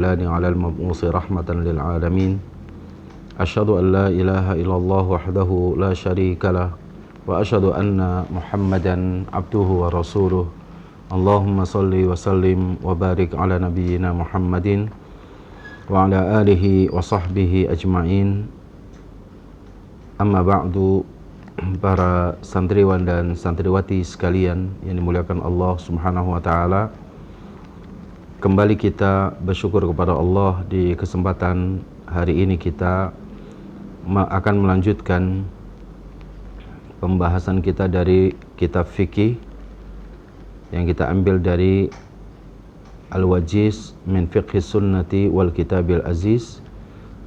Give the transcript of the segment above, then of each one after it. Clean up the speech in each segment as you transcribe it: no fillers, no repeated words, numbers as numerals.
الأكملان على المبعوث رحمة للعالمين أشهد أن لا إله إلا الله وحده لا شريك له وأشهد أن محمدا عبده ورسوله اللهم صل وسلم وبارك على نبينا محمد وعلى آله وصحبه أجمعين. Amma ba'du, para santriwan dan santriwati sekalian yang dimuliakan Allah Subhanahu wa taala. Kembali kita bersyukur kepada Allah di kesempatan hari ini kita akan melanjutkan pembahasan kita dari kitab fikih yang kita ambil dari Al-Wajiz min Fiqhi Sunnati wal Kitabil Aziz,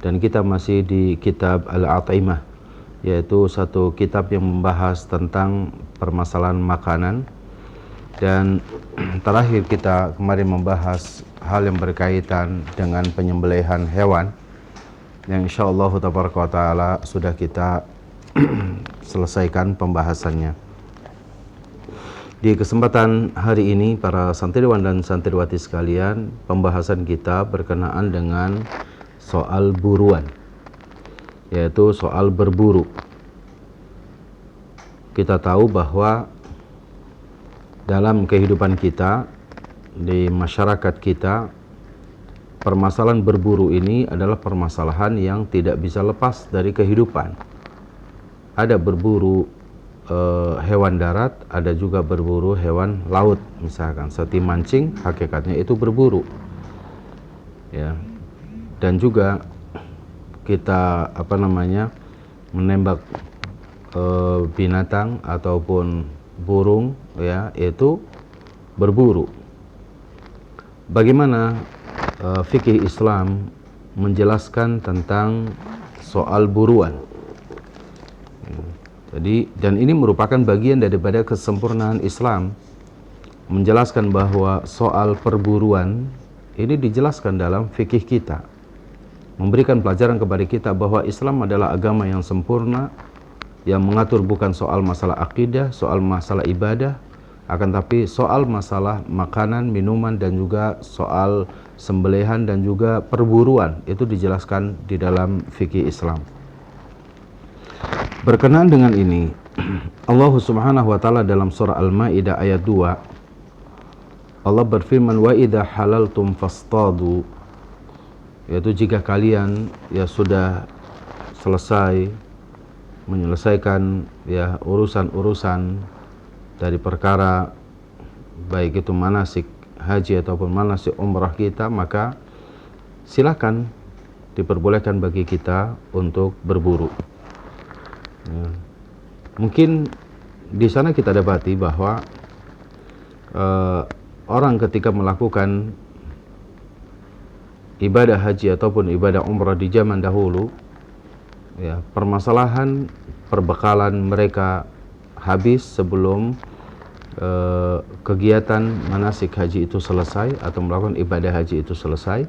dan kita masih di kitab Al-At'imah, yaitu satu kitab yang membahas tentang permasalahan makanan. Dan terakhir kita kemarin membahas hal yang berkaitan dengan penyembelihan hewan yang insyaallah tabaraka wa taala sudah kita selesaikan pembahasannya. Di kesempatan hari ini para santriwan dan santriwati sekalian, pembahasan kita berkenaan dengan soal buruan, yaitu soal berburu. Kita tahu bahwa dalam kehidupan kita, di masyarakat kita, permasalahan berburu ini adalah permasalahan yang tidak bisa lepas dari kehidupan. Ada berburu hewan darat, ada juga berburu hewan laut. Misalkan seperti mancing, hakikatnya itu berburu, ya. Dan juga kita menembak binatang ataupun burung, ya, itu berburu. Bagaimana fikih Islam menjelaskan tentang soal buruan? Jadi, dan ini merupakan bagian daripada kesempurnaan Islam, menjelaskan bahwa soal perburuan ini dijelaskan dalam fikih kita, memberikan pelajaran kepada kita bahwa Islam adalah agama yang sempurna, yang mengatur bukan soal masalah akidah, soal masalah ibadah, akan tapi soal masalah makanan, minuman, dan juga soal sembelihan dan juga perburuan. Itu dijelaskan di dalam fikih Islam. Berkenaan dengan ini, Allah Subhanahu wa taala dalam surah Al-Maidah ayat 2, Allah berfirman, wa idza halaltum fastadu, yaitu jika kalian ya sudah selesai menyelesaikan ya urusan-urusan dari perkara baik itu manasik haji ataupun manasik umrah kita, maka silakan, diperbolehkan bagi kita untuk berburu. Ya. Mungkin di sana kita dapati bahwa orang ketika melakukan ibadah haji ataupun ibadah umrah di zaman dahulu, ya, permasalahan perbekalan mereka habis sebelum kegiatan manasik haji itu selesai atau melakukan ibadah haji itu selesai.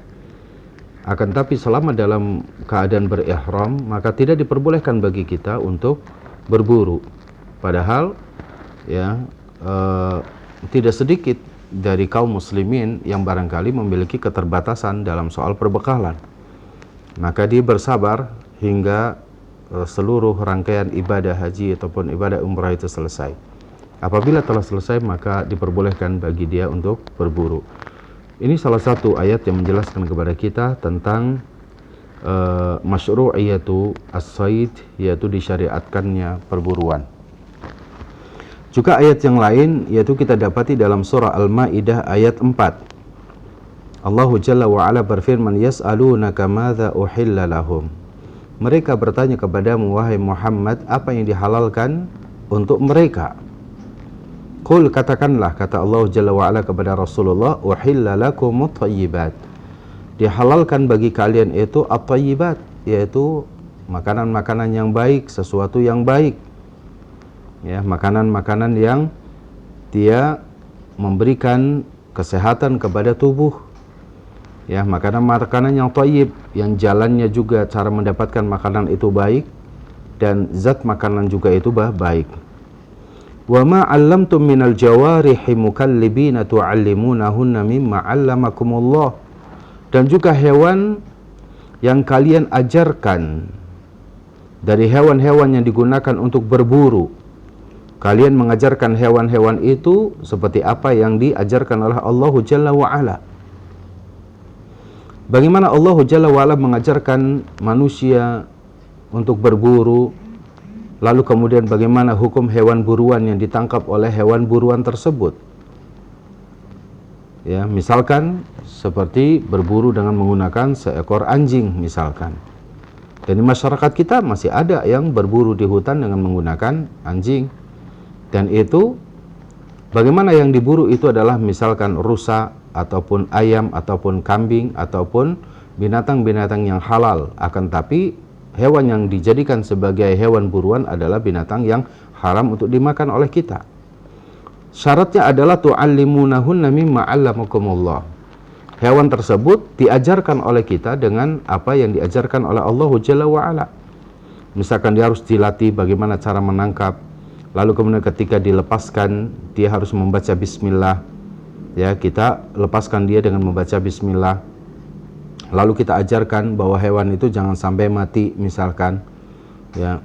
Akan tapi selama dalam keadaan berihram, maka tidak diperbolehkan bagi kita untuk berburu. Padahal ya tidak sedikit dari kaum muslimin yang barangkali memiliki keterbatasan dalam soal perbekalan. Maka dia bersabar hingga seluruh rangkaian ibadah haji ataupun ibadah umrah itu selesai. Apabila telah selesai, maka diperbolehkan bagi dia untuk berburu. Ini salah satu ayat yang menjelaskan kepada kita tentang masyru'iyatu as-sayd, yaitu disyariatkannya perburuan. Juga ayat yang lain yaitu kita dapati dalam surah Al-Maidah ayat 4. Allah Jalla wa Ala berfirman, yas'alunaka madza uhilla lahum. Mereka bertanya kepadamu wahai Muhammad, apa yang dihalalkan untuk mereka? Qul, katakanlah, kata Allah Jalla wa Ala kepada Rasulullah, uhilla lakumut thayyibat. Dihalalkan bagi kalian itu at-thayyibat, yaitu makanan-makanan yang baik, sesuatu yang baik. Ya, makanan-makanan yang dia memberikan kesehatan kepada tubuh. Ya, makanan-makanan yang thayyib, yang jalannya juga cara mendapatkan makanan itu baik, dan zat makanan juga itu baik. Wa ma 'allamtum minal jawarihi mukallibina tu'allimunahunna mimma 'allamakumullah. dan juga hewan yang kalian ajarkan dari hewan-hewan yang digunakan untuk berburu. Kalian mengajarkan hewan-hewan itu seperti apa yang diajarkan oleh Allah Jalla wa'ala. Bagaimana Allah Jalla wa'ala mengajarkan manusia untuk berburu, lalu kemudian bagaimana hukum hewan buruan yang ditangkap oleh hewan buruan tersebut. Ya, misalkan seperti berburu dengan menggunakan seekor anjing misalkan. Dan di masyarakat kita masih ada yang berburu di hutan dengan menggunakan anjing. Dan itu bagaimana yang diburu itu adalah misalkan rusa ataupun ayam ataupun kambing ataupun binatang-binatang yang halal. Akan tapi hewan yang dijadikan sebagai hewan buruan adalah binatang yang haram untuk dimakan oleh kita. Syaratnya adalah tu'allimunahunna mimma 'allamakumullah. Hewan tersebut diajarkan oleh kita dengan apa yang diajarkan oleh Allah Jalla wa'ala. Misalkan dia harus dilatih bagaimana cara menangkap, lalu kemudian ketika dilepaskan dia harus membaca bismillah. Ya, kita lepaskan dia dengan membaca bismillah. Lalu kita ajarkan bahwa hewan itu jangan sampai mati misalkan, ya,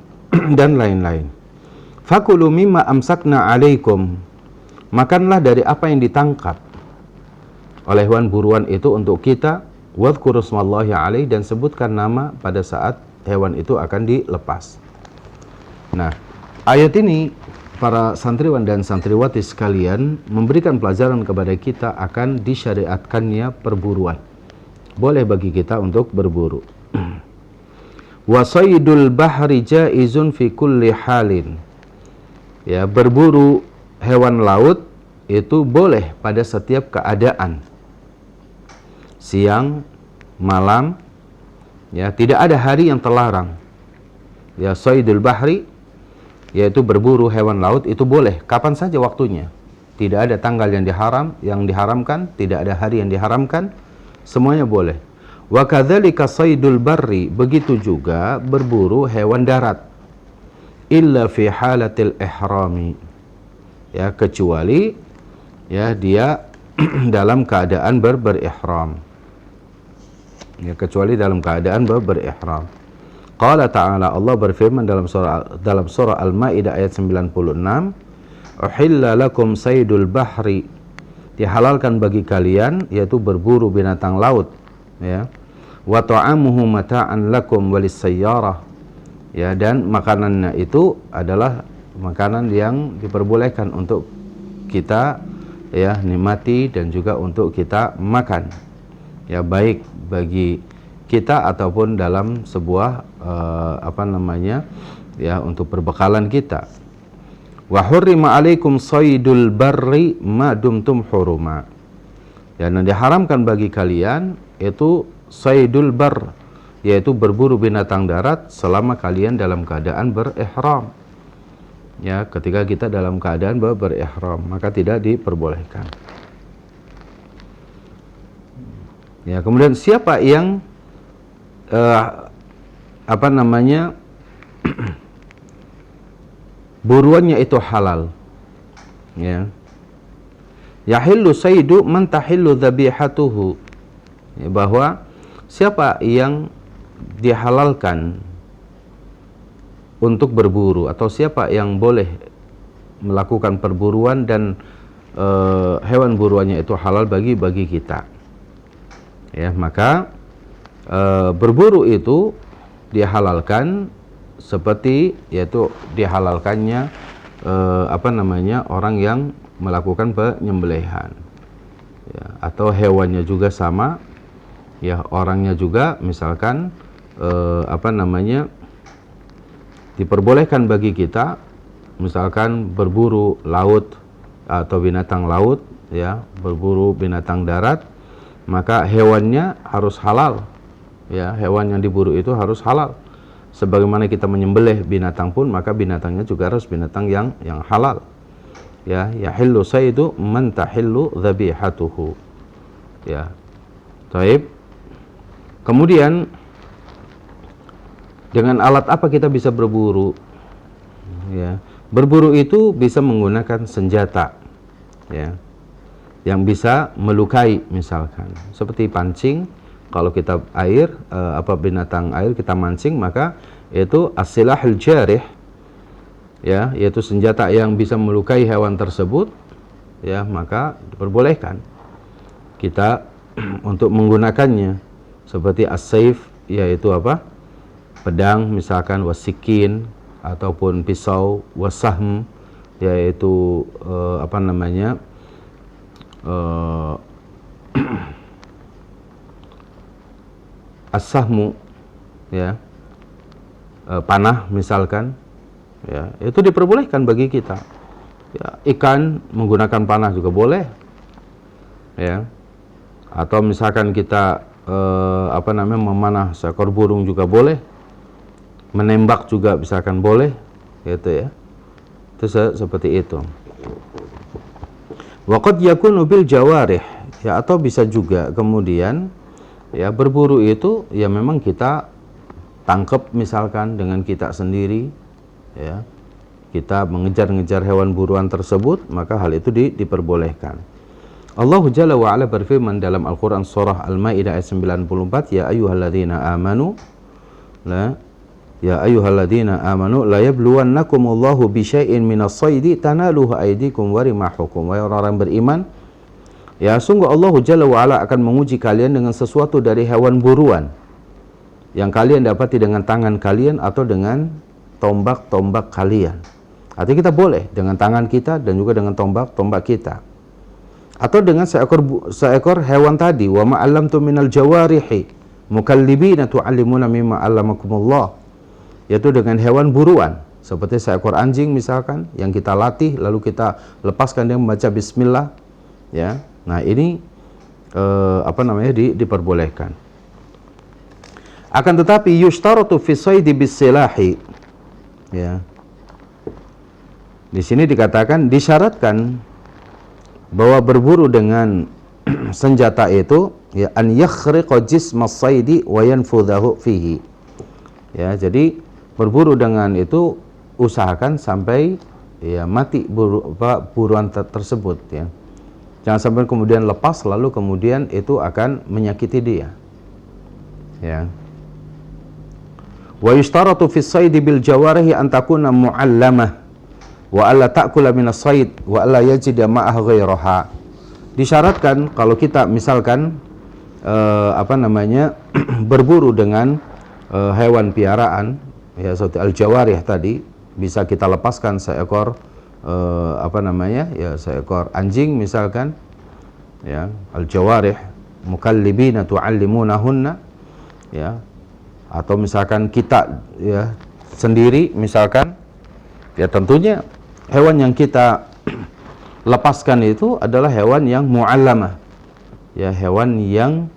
dan lain-lain. Fakulu mimma amsakna 'alaikum. Makanlah dari apa yang ditangkap oleh hewan buruan itu untuk kita, wadhkuru smallahi 'alaihi, dan sebutkan nama pada saat hewan itu akan dilepas. Nah, ayat ini para santriwan dan santriwati sekalian memberikan pelajaran kepada kita akan disyariatkannya perburuan. Boleh bagi kita untuk berburu. Wa saydul bahri jaizun fi kulli halin. Ya, berburu hewan laut itu boleh pada setiap keadaan. Siang, malam, ya, tidak ada hari yang terlarang. Ya, saydul bahri, yaitu berburu hewan laut, itu boleh kapan saja waktunya. Tidak ada tanggal yang diharamkan, tidak ada hari yang diharamkan, semuanya boleh. Wa kadzalika saydul barri, begitu juga berburu hewan darat. Illa fi halatil ihrami. Ya, kecuali ya dia dalam keadaan berihram. Ya, kecuali dalam keadaan berihram. Qala ta'ala, Allah berfirman dalam surah Al-Maidah ayat 96, uhilla lakum saydul bahri, dihalalkan bagi kalian yaitu berburu binatang laut, ya. Wa ta'amuhu mata'an lakum walis sayyarah, ya, dan makanannya itu adalah makanan yang diperbolehkan untuk kita, ya, nikmati dan juga untuk kita makan, ya, baik bagi kita ataupun dalam sebuah ya, untuk perbekalan kita. Wa hurrima 'alaikum saydul barri ma dumtum huruma. Dan diharamkan bagi kalian itu saydul bar, yaitu berburu binatang darat selama kalian dalam keadaan berihram. Ya, ketika kita dalam keadaan berihram, maka tidak diperbolehkan. Ya, kemudian siapa yang buruannya itu halal, ya, yahillu saydu man tahillu dhabihatuhu, ya, bahwa siapa yang dihalalkan untuk berburu atau siapa yang boleh melakukan perburuan dan hewan buruannya itu halal bagi kita, ya, maka berburu itu dihalalkan seperti yaitu dihalalkannya orang yang melakukan penyembelihan, ya, atau hewannya juga sama, ya, orangnya juga misalkan diperbolehkan bagi kita misalkan berburu laut atau binatang laut, ya, berburu binatang darat, maka hewannya harus halal, ya, hewan yang diburu itu harus halal. Sebagaimana kita menyembelih binatang pun, maka binatangnya juga harus binatang yang halal. Ya, yahillu saydu man tahillu dhabihatuhu. Ya. Baik. Kemudian dengan alat apa kita bisa berburu? Ya. Berburu itu bisa menggunakan senjata, ya, yang bisa melukai misalkan, seperti pancing kalau kita air, binatang air kita mancing, maka itu as-silahul jarih, ya, yaitu senjata yang bisa melukai hewan tersebut, ya, maka diperbolehkan kita untuk menggunakannya, seperti as-saif, yaitu pedang misalkan, wasikin ataupun pisau, wasahm, yaitu as-sahmu, ya, panah misalkan, ya, itu diperbolehkan bagi kita. Ya, ikan menggunakan panah juga boleh, ya, atau misalkan kita memanah seekor burung juga boleh, menembak juga misalkan boleh, gitu ya. Itu seperti itu. Waqad yakunu bil jawarih, ya, atau bisa juga kemudian, ya, berburu itu ya memang kita tangkap misalkan dengan kita sendiri, ya, kita mengejar-ngejar hewan buruan tersebut, maka hal itu diperbolehkan. Allah Jalla wa Ala berfirman dalam Al-Quran surah Al-Ma'idah ayat 94, ya ayyuhalladzina amanu la yabluwannakumullahu bisyai'in minas saydi tanaluhu aydikum wa rimahukum. Wahai orang-orang beriman, ya, sungguh Allah Jalla wa Ala akan menguji kalian dengan sesuatu dari hewan buruan yang kalian dapati dengan tangan kalian atau dengan tombak-tombak kalian. Artinya kita boleh dengan tangan kita dan juga dengan tombak-tombak kita, atau dengan seekor hewan tadi, wa ma'allamtu minal jawarihi mukallibina tu'allimuna mimma 'allamakumullah, yaitu dengan hewan buruan seperti seekor anjing misalkan yang kita latih lalu kita lepaskan dia membaca bismillah, ya. Nah, ini diperbolehkan. Akan tetapi yushtaratu fi saydi bis-silahi, ya. Di sini dikatakan disyaratkan bahwa berburu dengan senjata itu, ya, an yakhriqa jismas saydi wa yanfudhahu fihi. Ya, jadi berburu dengan itu usahakan sampai, ya, mati buruan tersebut, ya. Jangan sampai kemudian lepas lalu kemudian itu akan menyakiti dia, ya. Wa yushtaratu fi saydi bil jawarihi an takuna mu'allamah wa alla ta'kula minas sayd wa alla yajida ma'ah ghairaha. Disyaratkan kalau kita misalkan berburu dengan hewan piaraan, ya, seperti al-jawarih tadi, bisa kita lepaskan seekor seekor anjing misalkan, ya, al-jawarih mukallibina tu'allimunahunna, ya, atau misalkan kita, ya, sendiri misalkan, ya, tentunya hewan yang kita lepaskan itu adalah hewan yang mu'allamah, ya, hewan yang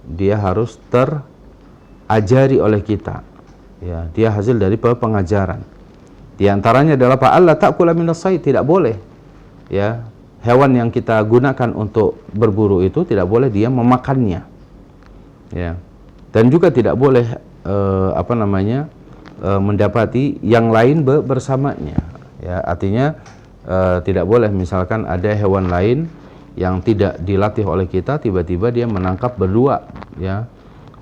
dia harus terajari oleh kita, ya, dia hasil dari pengajaran. Di antaranya adalah Allah ta'kula minas sayd, tidak boleh, ya, hewan yang kita gunakan untuk berburu itu tidak boleh dia memakannya, ya, dan juga tidak boleh mendapati yang lain bersamanya, ya. Artinya tidak boleh misalkan ada hewan lain yang tidak dilatih oleh kita, tiba-tiba dia menangkap berdua, ya,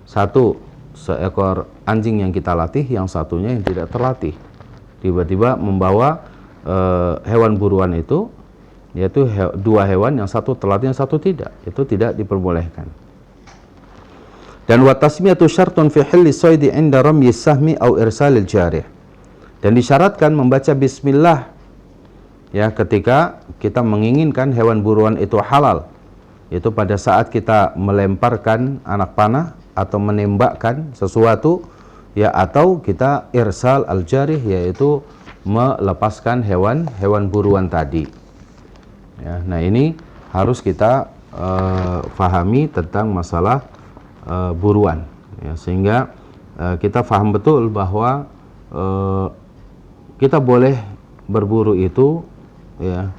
satu seekor anjing yang kita latih, yang satunya yang tidak terlatih, tiba-tiba membawa hewan buruan itu, yaitu dua hewan, yang satu terlatih yang satu tidak, itu tidak diperbolehkan. Dan wa tasmiyatu syartun fi hilli saydi 'inda ramyi sahmi au irsalil jarih, dan disyaratkan membaca bismillah, ya, ketika kita menginginkan hewan buruan itu halal, itu pada saat kita melemparkan anak panah atau menembakkan sesuatu, ya, atau kita irsal al-jarih, yaitu melepaskan hewan buruan tadi, ya. Nah, ini harus kita fahami tentang masalah buruan, ya, sehingga kita faham betul bahwa kita boleh berburu itu, ya,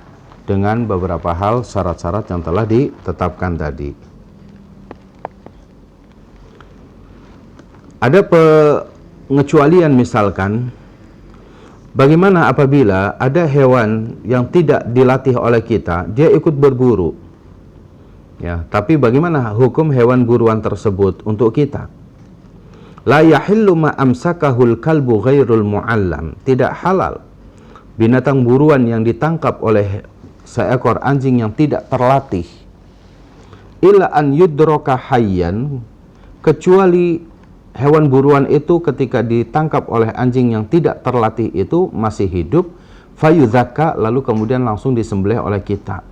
dengan beberapa hal syarat-syarat yang telah ditetapkan tadi. Ada pengecualian, misalkan bagaimana apabila ada hewan yang tidak dilatih oleh kita, dia ikut berburu, Ya, tapi bagaimana hukum hewan buruan tersebut untuk kita? La yahillu ma amsakahul kalbu ghairul mu'allam. Tidak halal binatang buruan yang ditangkap oleh seekor anjing yang tidak terlatih. Illa an yudroka hayyan, kecuali hewan buruan itu ketika ditangkap oleh anjing yang tidak terlatih itu masih hidup, fayudzaka, lalu kemudian langsung disembelih oleh kita.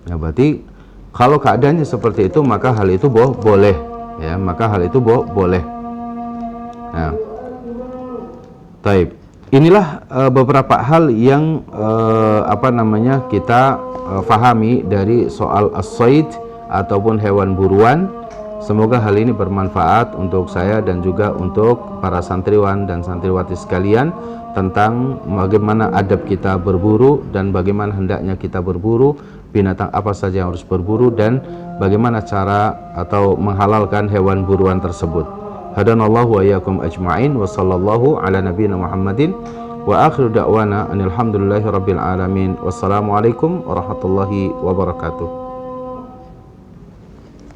Ya, berarti kalau keadaannya seperti itu maka hal itu boleh, ya, maka hal itu boleh. Nah, taib. Inilah beberapa hal yang kita fahami dari soal as-sayd ataupun hewan buruan. Semoga hal ini bermanfaat untuk saya dan juga untuk para santriwan dan santriwati sekalian tentang bagaimana adab kita berburu dan bagaimana hendaknya kita berburu, binatang apa saja yang harus berburu, dan bagaimana cara atau menghalalkan hewan buruan tersebut. Hadanallahu wa iyyakum ajma'in wa sallallahu ala nabiyyina Muhammadin wa akhiru da'wana anil hamdulillahi rabbil alamin. Wassalamualaikum warahmatullahi wabarakatuh.